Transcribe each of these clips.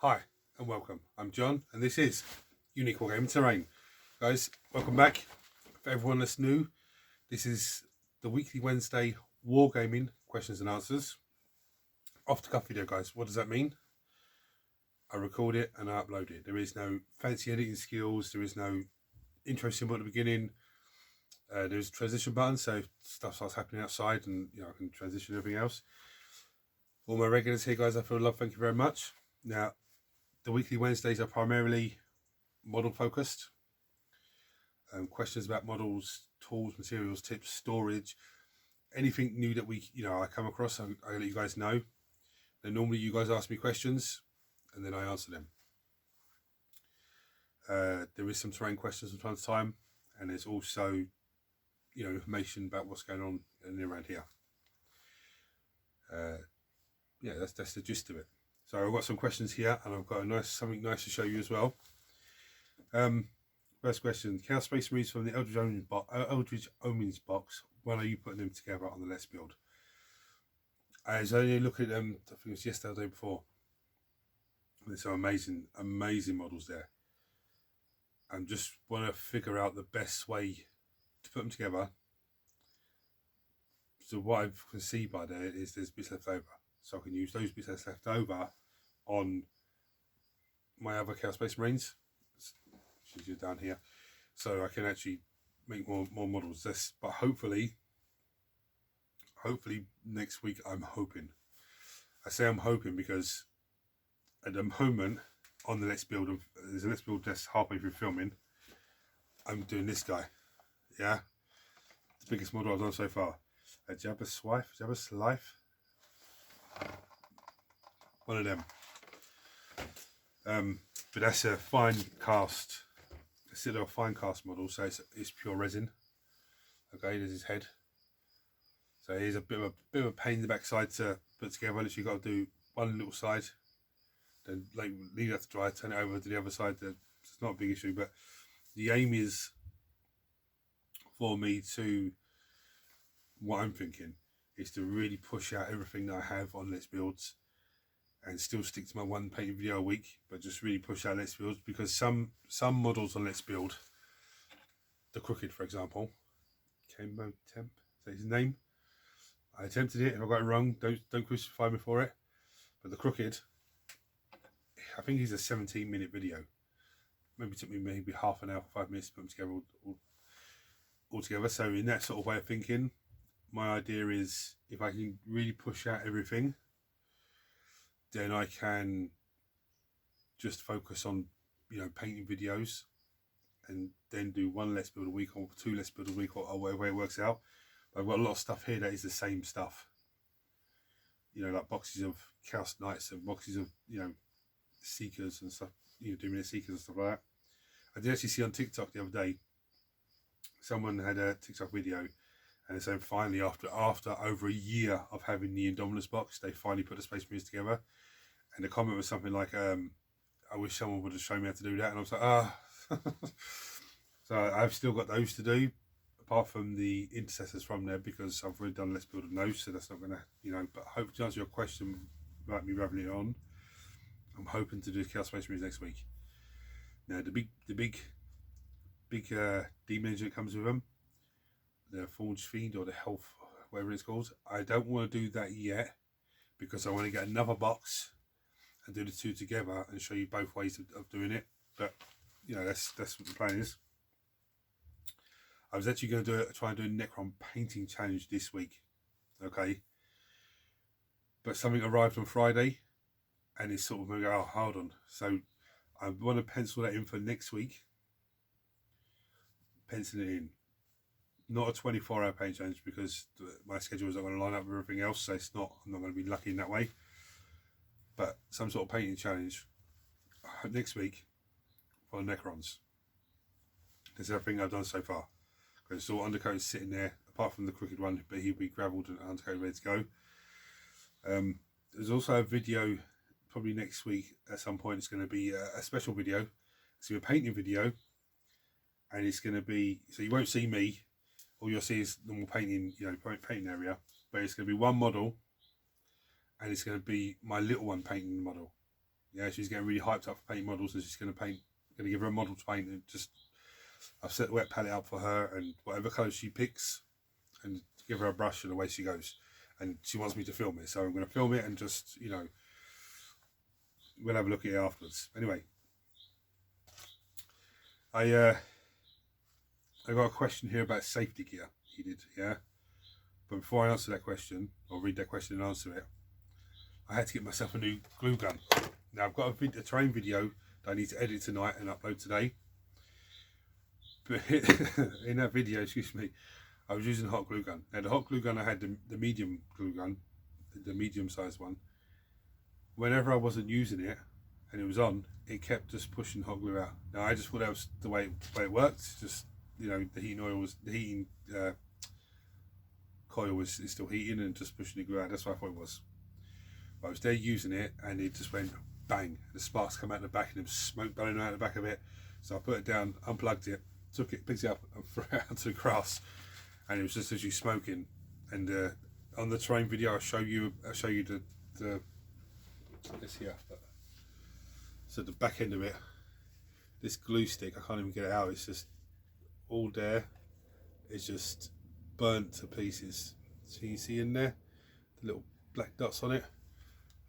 Hi and welcome. I'm John and this is Unique Wargaming Terrain. Guys, welcome back. For everyone that's new, this is the weekly Wednesday Wargaming questions and answers. Off the cuff video, guys. What does that mean? I record it and I upload it. There is no fancy editing skills. There is no intro symbol at the beginning. There's a transition button, so stuff starts happening outside and I can transition everything else. All my regulars here, guys, I feel love. Thank you very much. Now, the weekly Wednesdays are primarily model focused. Questions about models, tools, materials, tips, storage, anything new that I come across, I let you guys know. Then normally you guys ask me questions and then I answer them. There is some terrain questions from time to time, and there's also information about what's going on in and around here. That's the gist of it. So I've got some questions here, and I've got something nice to show you as well. First question: Chaos Space Marines from the Eldritch Omens box. When are you putting them together on the Let's Build? I was only looking at them. I think it was yesterday or the day before. There's some amazing models there. I just want to figure out the best way to put them together. So what I can see by there is there's bits left over, so I can use those bits that's left over on my other Chaos Space Marines. She's down here, so I can actually make more models. But hopefully next week. I'm hoping. I say I'm hoping because at the moment on the Let's Build, there's a Let's Build that's halfway through filming. I'm doing this guy. Yeah, the biggest model I've done so far. A Jabba's Life. One of them. But that's a fine cast. It's still a fine cast model, so it's pure resin. Okay, there's his head. So here's a bit of a pain in the backside to put together. Literally got to do one little side, then leave that to dry, turn it over to the other side. It's not a big issue, but the aim is for me to, what I'm thinking is to really push out everything that I have on Let's Builds and still stick to my one painting video a week, but just really push out Let's Builds, because some models on Let's Build, the Crooked for example, Cambo Temp, is that his name? I attempted it. If I got it wrong, don't crucify me for it. But the Crooked, I think he's a 17-minute video. Maybe took me half an hour, 5 minutes to put them together all together. So in that sort of way of thinking, my idea is if I can really push out everything, then I can just focus on painting videos, and then do one Let's Build a week or two Let's Build a week, or whatever it works out. But I've got a lot of stuff here that is the same stuff. Like boxes of Chaos Knights and boxes of Seekers and stuff. Doing Seekers and stuff like that. I did actually see on TikTok the other day, someone had a TikTok video, and they're saying finally after over a year of having the Indominus box, they finally put the Space Marines together. And the comment was something like, I wish someone would have shown me how to do that. And I was like, So I've still got those to do, apart from the intercessors from there, because I've already done Let's Build of those, so that's not going to, but hope to answer your question about me rattling it on, I'm hoping to do Chaos Space Marines next week. Now the big demon engine that comes with them, the Forge Fiend or the Health, whatever it's called, I don't want to do that yet, because I want to get another box and do the two together and show you both ways of doing it. But that's what the plan is. I was actually going to try and do a Necron painting challenge this week, okay, but something arrived on Friday and it's sort of going, oh, hold on, so I want to pencil that in for next week. Pencil it in. Not a 24-hour paint challenge, because my schedule is not going to line up with everything else, so I'm not going to be lucky in that way. But some sort of painting challenge next week for the Necrons. That's everything I've done so far. Because it's all undercoat sitting there, apart from the Crooked one, but he'll be gravelled and undercoat ready to go. There's also a video probably next week at some point. It's going to be a special video. It's going to be a painting video, and it's going to be, so you won't see me. All you'll see is normal painting, painting area, but it's going to be one model, and it's going to be my little one painting the model. Yeah, she's getting really hyped up for painting models, and she's going to give her a model to paint, and just I've set the wet palette up for her, and whatever colour she picks, and give her a brush, and away she goes. And she wants me to film it, so I'm going to film it, and just, you know, we'll have a look at it afterwards. Anyway, I got a question here about safety gear. He did, yeah. But before I answer that question, or read that question and answer it, I had to get myself a new glue gun. Now I've got a terrain video that I need to edit tonight and upload today. But in that video, excuse me, I was using a hot glue gun. Now the hot glue gun I had, the medium glue gun, the medium sized one. Whenever I wasn't using it and it was on, it kept just pushing hot glue out. Now I just thought that was the way it worked. Just, you know, the heating coil is still heating and just pushing the glue out. That's what I thought it was. But I was there using it, and it just went bang. The sparks come out the back, and there was smoke blowing out the back of it. So I put it down, unplugged it, took it, picked it up, and threw it out to the grass. And it was just literally smoking. And on the terrain video, I'll show you the this here. So the back end of it, this glue stick, I can't even get it out. It's just all there. It's just burnt to pieces. So you can see in there the little black dots on it,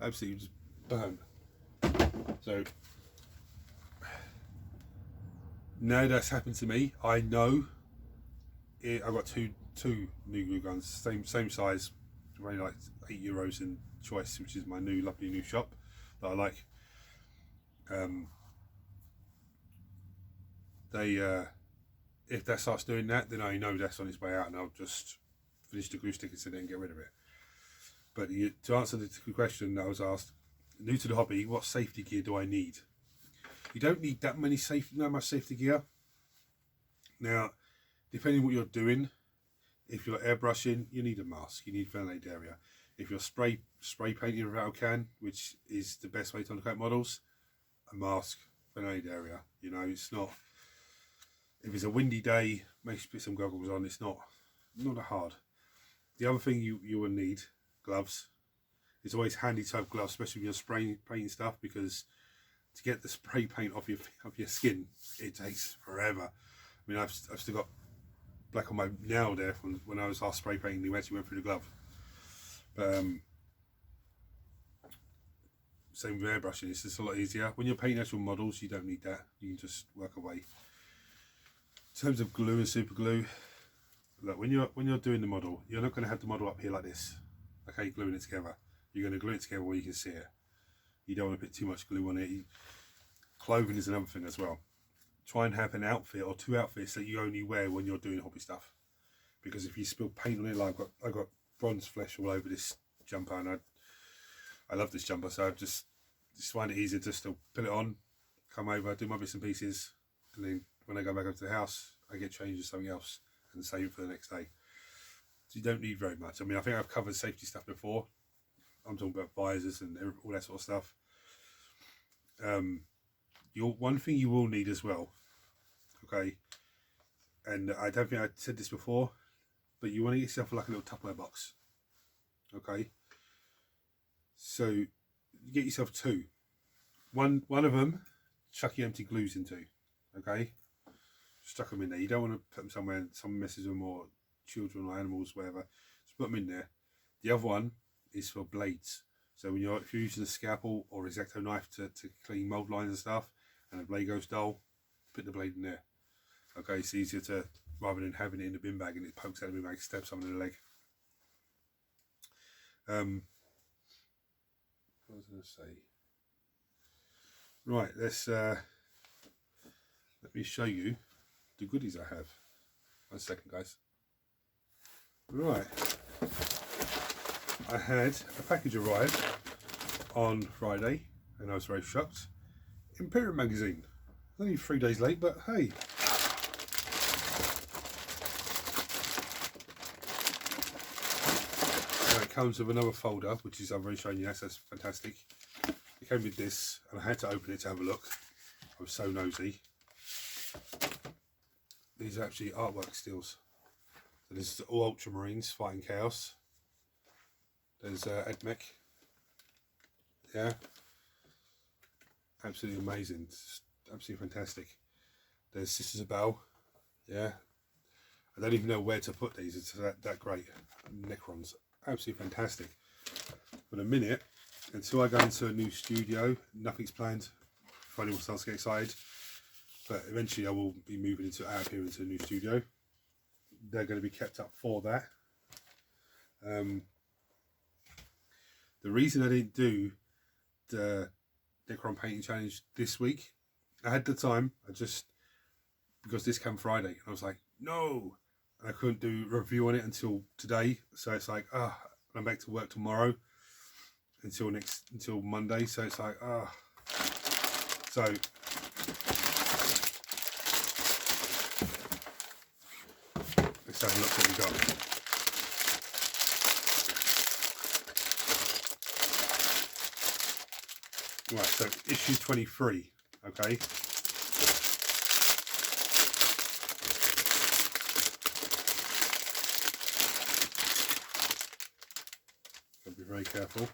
absolutely just burnt. So now that's happened to me, I know it. I've got two new glue guns, same size, only like €8 in Choice, which is my lovely new shop that I like. If that starts doing that, then I know that's on its way out, and I'll just finish the glue stickers in it and get rid of it. But to answer the question that I was asked, new to the hobby, what safety gear do I need? You don't need that much safety gear. Now, depending on what you're doing, if you're airbrushing, you need a mask, you need ventilated area. If you're spray painting without a can, which is the best way to undercoat models, a mask, ventilated area. You know, it's not. If it's a windy day, make sure you put some goggles on. It's not that hard. The other thing you will need, gloves. It's always handy to have gloves, especially when you're spraying painting stuff, because to get the spray paint off your skin, it takes forever. I mean, I've still got black on my nail there from when I was last spray painting. We actually went through the glove. But same with airbrushing. It's just a lot easier. When you're painting actual models, you don't need that. You can just work away. In terms of glue and super glue, look, when you're doing the model, you're not going to have the model up here like this, okay, gluing it together. You're going to glue it together where you can see it. You don't want to put too much glue on it. Clothing is another thing as well. Try and have an outfit or two outfits that you only wear when you're doing hobby stuff, because if you spill paint on it, like I got bronze flesh all over this jumper, and I love this jumper, so I just find it easier just to put it on, come over, do my bits and pieces, and then when I go back up to the house, I get changed to something else, and the same for the next day. So you don't need very much. I mean, I think I've covered safety stuff before. I'm talking about visors and all that sort of stuff. One thing you will need as well, okay, and I don't think I said this before, but you want to get yourself like a little Tupperware box, okay? So you get yourself two. One of them, chuck your empty glues into, okay? Stuck them in there. You don't want to put them somewhere and someone messes them, or children or animals, whatever. Just put them in there. The other one is for blades. So if you're using a scalpel or X-Acto knife to clean mold lines and stuff, and the blade goes dull, put the blade in there. Okay, it's easier to, rather than having it in the bin bag and it pokes out of the bin bag, stab someone in the leg. What was I going to say? Right, let me show you the goodies I have. 1 second, guys. Right, I had a package arrive on Friday, and I was very shocked. Imperium magazine. Only 3 days late, but hey. Now it comes with another folder, which is, I've already shown you that, so that's fantastic. It came with this, and I had to open it to have a look. I was so nosy. These are actually artwork stills. So this is all Ultramarines fighting chaos. There's Edmech. Yeah. absolutely amazing. It's absolutely fantastic. There's Sisters of Bell. Yeah, I don't even know where to put these. It's that great. Necrons, absolutely fantastic. For the minute, until I go into a new studio, nothing's planned. Finally, will start to get excited. But eventually, I will be moving out here into a new studio. They're going to be kept up for that. The reason I didn't do the Necron painting challenge this week, I had the time. Because this came Friday, I was like, no, I couldn't do a review on it until today. So it's like, I'm back to work tomorrow until Monday. So it's like, so let's have a look what we got. Right, so issue 23, okay. Gotta be very careful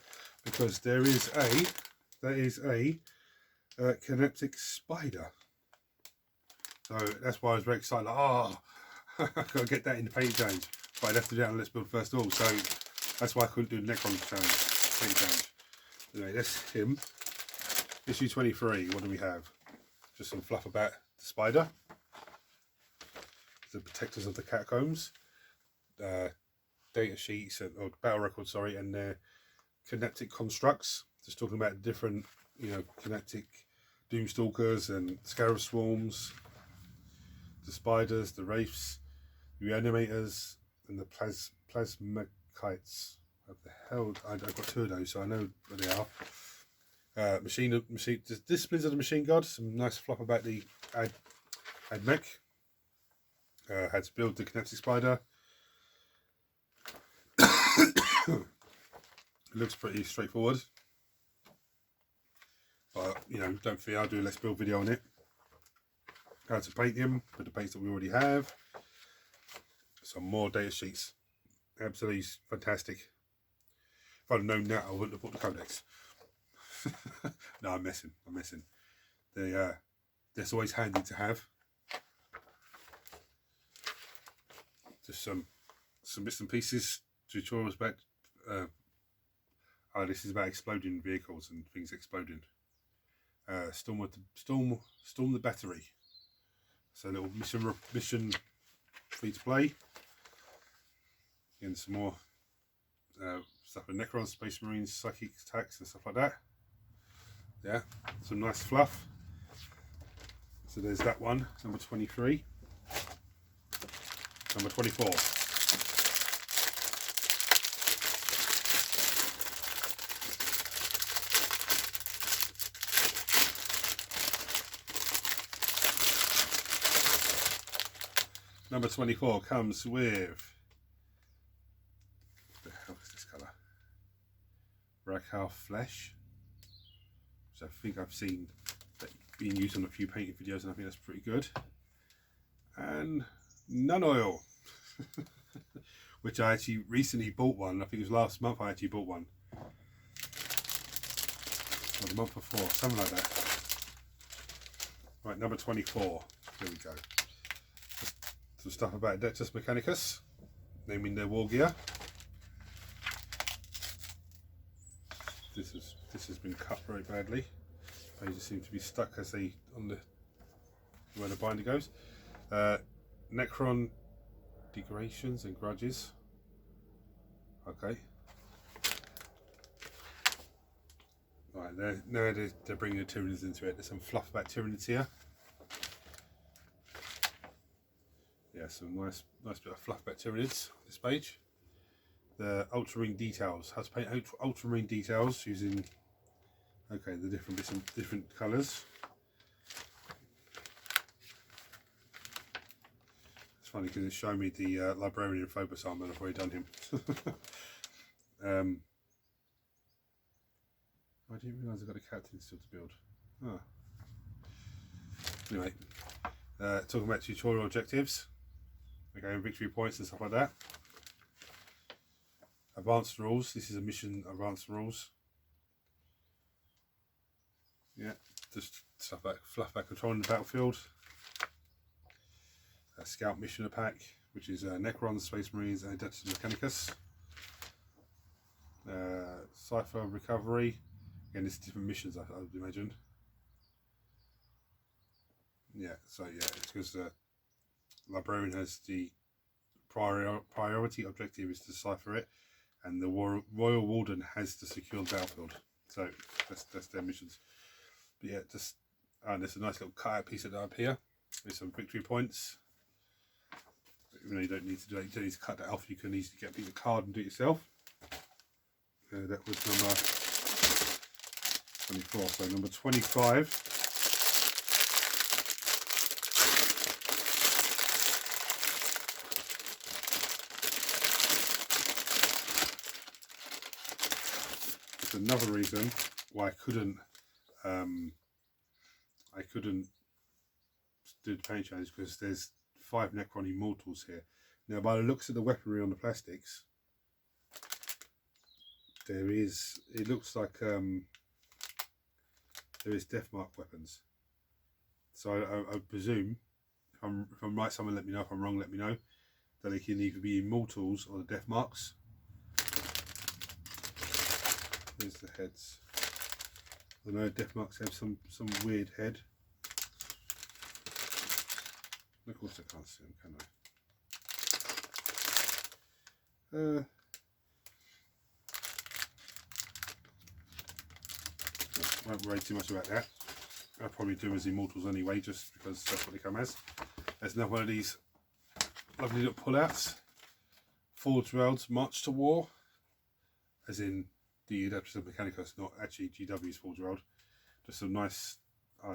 because there is a kinetic spider. So that's why I was very excited. Like, I gotta get that in the paint challenge, but I'd have to do it on Let's Build first of all. So that's why I couldn't do the Necron paint challenge. Anyway, that's him. Issue 23, what do we have? Just some fluff about the spider. The protectors of the catacombs. Data sheets, or battle records, sorry, and their kinetic constructs. Just talking about different, kinetic doomstalkers and scarab swarms. The spiders, the wraiths, the reanimators, and the plasmakites. What the hell? I've got two of those, so I know what they are. Machine disciplines of the machine god. Some nice fluff about the admech. How to build the kinetic spider. It looks pretty straightforward, but don't fear, I'll do a Let's Build video on it. How to paint him with the paints that we already have. Some more data sheets. Absolutely fantastic. If I'd have known that, I wouldn't have bought the codex. No, I'm messing. That's always handy to have. Just some bits and pieces, tutorials about this is about exploding vehicles and things exploding. Storm the battery. So a little mission free to play. And some more stuff with Necron, Space Marines, psychic attacks and stuff like that. Yeah, some nice fluff. So there's that one, number 23. Number 24. Number 24 comes with, what the hell is this colour? Rakhal Flesh. So I think I've seen that being used on a few painting videos, and I think that's pretty good. And Nun Oil, which I actually recently bought one. I think it was last month I actually bought one. Or the month before, something like that. Right, number 24. Here we go. Some stuff about Adeptus Mechanicus, naming their war gear. This has been cut very badly. Pages seem to be stuck as they where the binder goes. Necron degradations and grudges. Okay. Right, now they're bringing the Tyranids into it. There's some fluff about Tyranids here. Yeah, some nice bit of fluff about Tyranids on this page. The ultramarine details. How to paint ultramarine details using the different bits and different colours. It's funny because it's showing me the librarian Phobos armor. I've already done him. I didn't realise I got a captain still to build. Oh. Anyway, talking about tutorial objectives. Okay, victory points and stuff like that. Advanced rules. This is a mission advanced rules. Yeah, just stuff like fluff back controlling the battlefield. A Scout Missioner pack, which is Necron, Space Marines, and Adeptus Mechanicus. Cipher Recovery. Again, it's different missions, I would imagine. Yeah, so yeah, it's because the Librarian has the priority objective is to cipher it, and the Royal Warden has to secure the battlefield. So that's their missions. But yeah, just there's a nice little cut-out piece of that up here with some victory points. Even though you don't need to do that, you don't need to cut that off. You can easily get a piece of card and do it yourself. That was number 24. So number 25. It's another reason why I couldn't do the paint challenge, because there's 5 Necron Immortals here. Now, by the looks of the weaponry on the plastics, it looks like there is Deathmark weapons. So I presume, if I'm right, someone let me know. If I'm wrong, let me know. That they can either be Immortals or the Deathmarks. Here's the heads. I know Deathmarks have some weird head. Of course I can't see them, can I? Won't worry too much about that. I'll probably do as Immortals anyway, just because that's what they come as. There's another one of these lovely little pullouts. Forge Worlds March to War, as in the Adeptus Mechanicus, not actually GW's Forge World. Just some nice,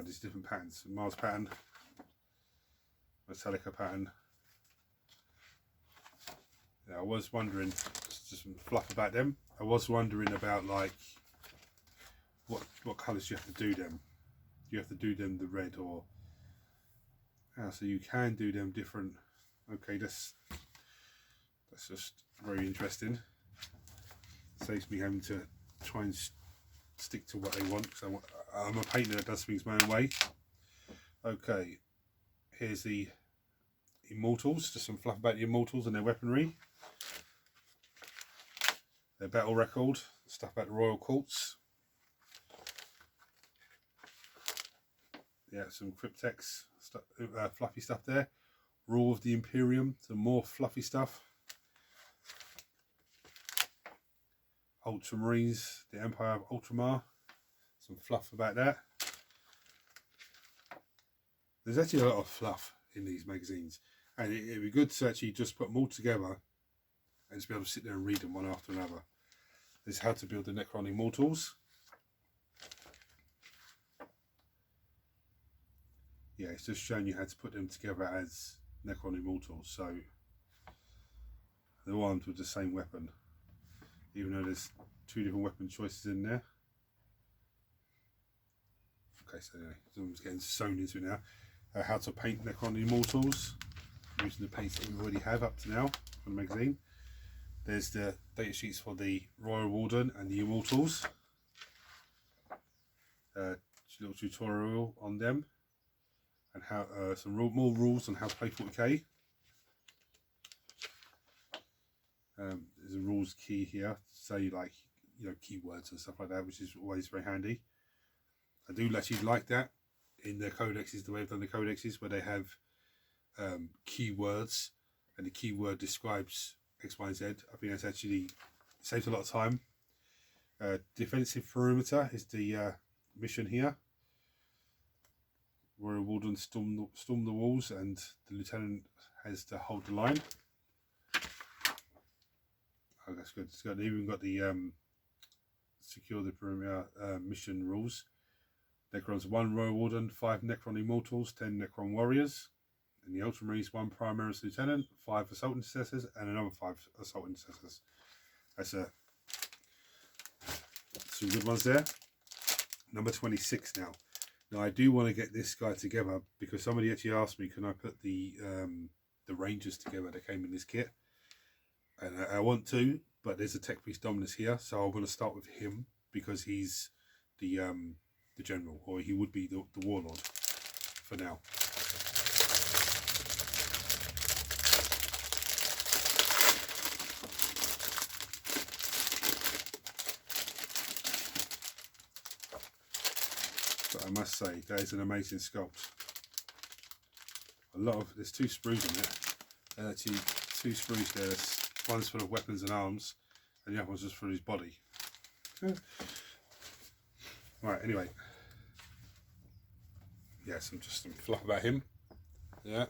these different patterns. Mars pattern, Metallica pattern. Yeah, I was wondering, just some fluff about them. I was wondering about like what colours you have to do them. You have to do them the red, or so you can do them different. Okay, that's just very interesting. Saves me having to try and stick to what they want, because I'm a painter that does things my own way. Okay, here's the Immortals. Just some fluff about the Immortals and their weaponry, their battle record, stuff about the Royal Courts. Yeah, some Cryptex stuff, fluffy stuff there. Rule of the Imperium, some more fluffy stuff. Ultramarines, the Empire of Ultramar, some fluff about that. There's actually a lot of fluff in these magazines, and it'd be good to actually just put them all together and just be able to sit there and read them one after another. This is how to build the Necron Immortals. Yeah, it's just showing you how to put them together as Necron Immortals. So they're all armed with the same weapon, even though there's 2 different weapon choices in there. Okay, so anyway, I'm just getting sewn into it now. How to paint Necron Immortals using the paints that we already have up to now from the magazine. There's the data sheets for the Royal Warden and the Immortals. Little tutorial on them, and how some more rules on how to play 40k. There's a rules key here to say, like, keywords and stuff like that, which is always very handy. I do actually like that in the codexes, the way they've done the codexes, where they have keywords, and the keyword describes X, Y, and Z. I think that's actually saves a lot of time. Defensive perimeter is the mission here. Royal Warden storm the walls, and the lieutenant has to hold the line. Oh, that's good. It's got even got the secure the perimeter mission rules. Necrons 1 Royal Warden, 5 Necron Immortals, 10 Necron Warriors, and the Ultramarines 1 Primaris Lieutenant, 5 Assault Intercessors, and another 5 Assault Intercessors. That's some good ones there. Number 26 now. Now I do want to get this guy together, because somebody actually asked me, can I put the Rangers together that came in this kit? And I want to, but there's a Tech Priest Dominus here, so I want to start with him, because he's the the general, or he would be the warlord for now. But I must say, that is an amazing sculpt. There's 2 sprues in it. There's actually 2 sprues there. One's full of weapons and arms, and the other one's just for his body. Right, anyway. Yeah, some fluff about him. Yeah.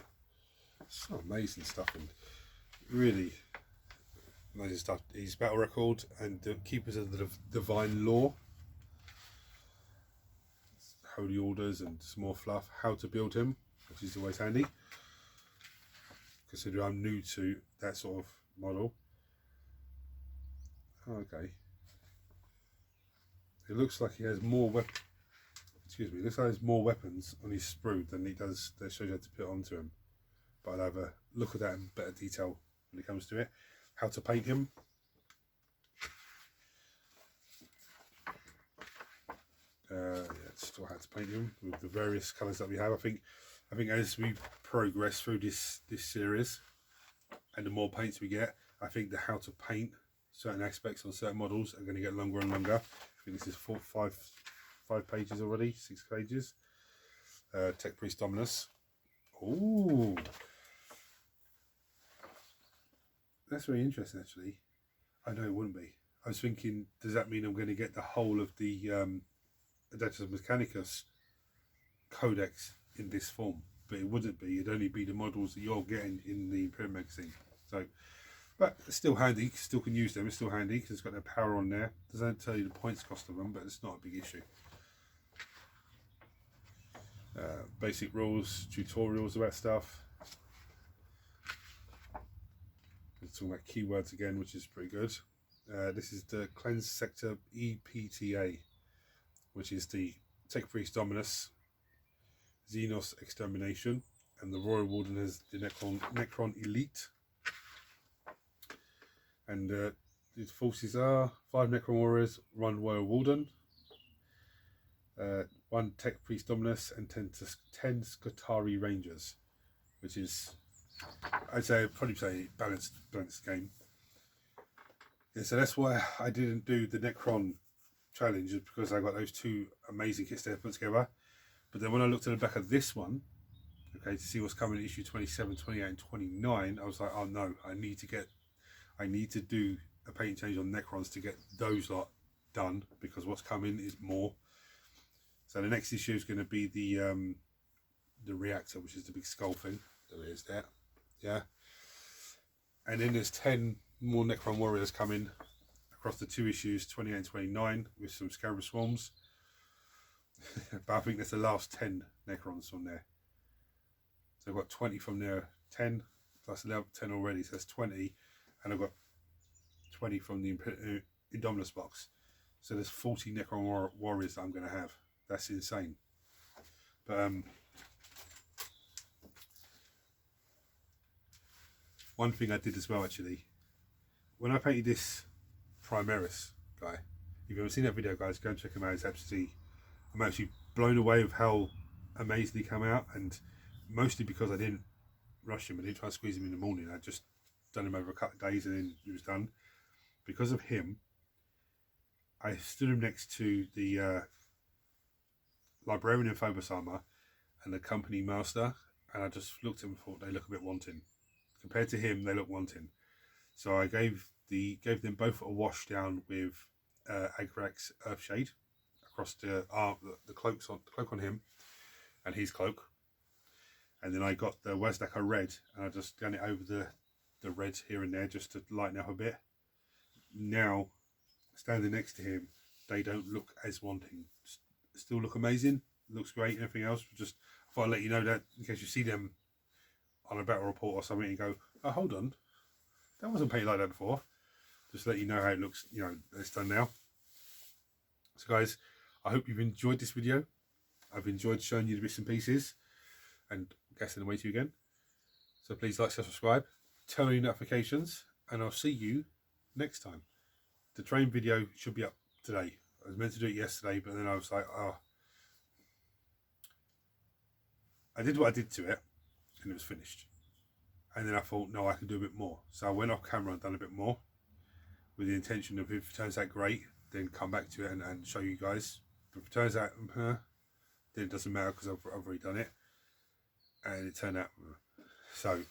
Some amazing stuff, and really amazing stuff. His battle record and the keepers of the divine law. Holy orders and some more fluff. How to build him, which is always handy. Considering I'm new to that sort of model. Okay. It looks like he has more looks like he has more weapons on his sprue than he does that shows you how to put onto him. But I'll have a look at that in better detail when it comes to it. How to paint him. Yeah, still how to paint him with the various colours that we have. I think as we progress through this series, and the more paints we get, I think the how to paint certain aspects on certain models are going to get longer and longer. I think this is 5 pages already, 6 pages. Tech Priest Dominus. Ooh, that's very interesting actually. I know it wouldn't be. I was thinking, does that mean I'm going to get the whole of the Adeptus Mechanicus codex in this form? But it wouldn't be. It'd only be the models that you're getting in the Imperium magazine. So, but it's still handy. Still can use them. It's still handy because it's got their power on there. Doesn't tell you the points cost of them, but it's not a big issue. Basic rules, tutorials about stuff. We're talking about keywords again, which is pretty good. This is the Cleanse Sector EPTA, which is the Tech Priest Dominus, Xenos Extermination, and the Royal Warden has the Necron Elite. And the forces are 5 Necron Warriors, 1 Royal Warden, 1 Tech Priest Dominus, and 10 Skitarii Rangers, which is, I'd probably say balanced game. Yeah, so that's why I didn't do the Necron challenge, because I got those 2 amazing kits there put together. But then when I looked at the back of this one, okay, to see what's coming in issue 27, 28 and 29, I was like, oh no, I need to do a paint change on Necrons to get those lot done, because what's coming is more. So the next issue is going to be the reactor, which is the big skull thing. There it is there. Yeah. And then there's 10 more Necron warriors coming across the 2 issues, 28 and 29, with some Scarab Swarms. But I think that's the last 10 Necrons from there. So I've got 20 from there, 10 plus 11, 10 already, so that's 20. And I've got 20 from the Indominus box. So there's 40 Necron warriors that I'm going to have. That's insane. But one thing I did as well actually, when I painted this Primaris guy, if you've ever seen that video, guys, go and check him out. It's absolutely, I'm actually blown away with how amazing he came out, and mostly because I didn't rush him. I didn't try to squeeze him in the morning. I just done him over a couple of days and then he was done. Because of him, I stood him next to the Librarian in Phobos armor and the Company Master, and I just looked at them and thought they look a bit wanting. Compared to him, they look wanting. So I gave them both a wash down with Agrak's Earthshade across the cloak on him and his cloak, and then I got the Wazdaka red and I just done it over the red here and there just to lighten up a bit. Now, standing next to him, they don't look as wanting. Still look amazing, looks great and everything else. Just I thought I'd let you know that in case you see them on a battle report or something and go, oh, hold on, that wasn't painted like that before. Just let you know how it looks, you know, it's done now. So guys, I hope you've enjoyed this video. I've enjoyed showing you the bits and pieces and guessing away to you again. So please like, subscribe, turn on your notifications, and I'll see you next time. The train video should be up today. I was meant to do it yesterday, but then I was like, oh, I did what I did to it, and it was finished. And then I thought, no, I can do a bit more. So I went off camera and done a bit more, with the intention of, if it turns out great, then come back to it and show you guys. But if it turns out, then it doesn't matter, because I've already done it. And it turned out, so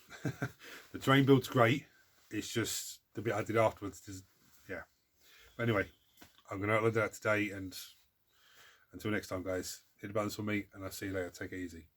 the terrain build's great. It's just the bit I did afterwards, yeah. But anyway, I'm going to upload that today, and until next time, guys, hit the buttons for me, and I'll see you later. Take it easy.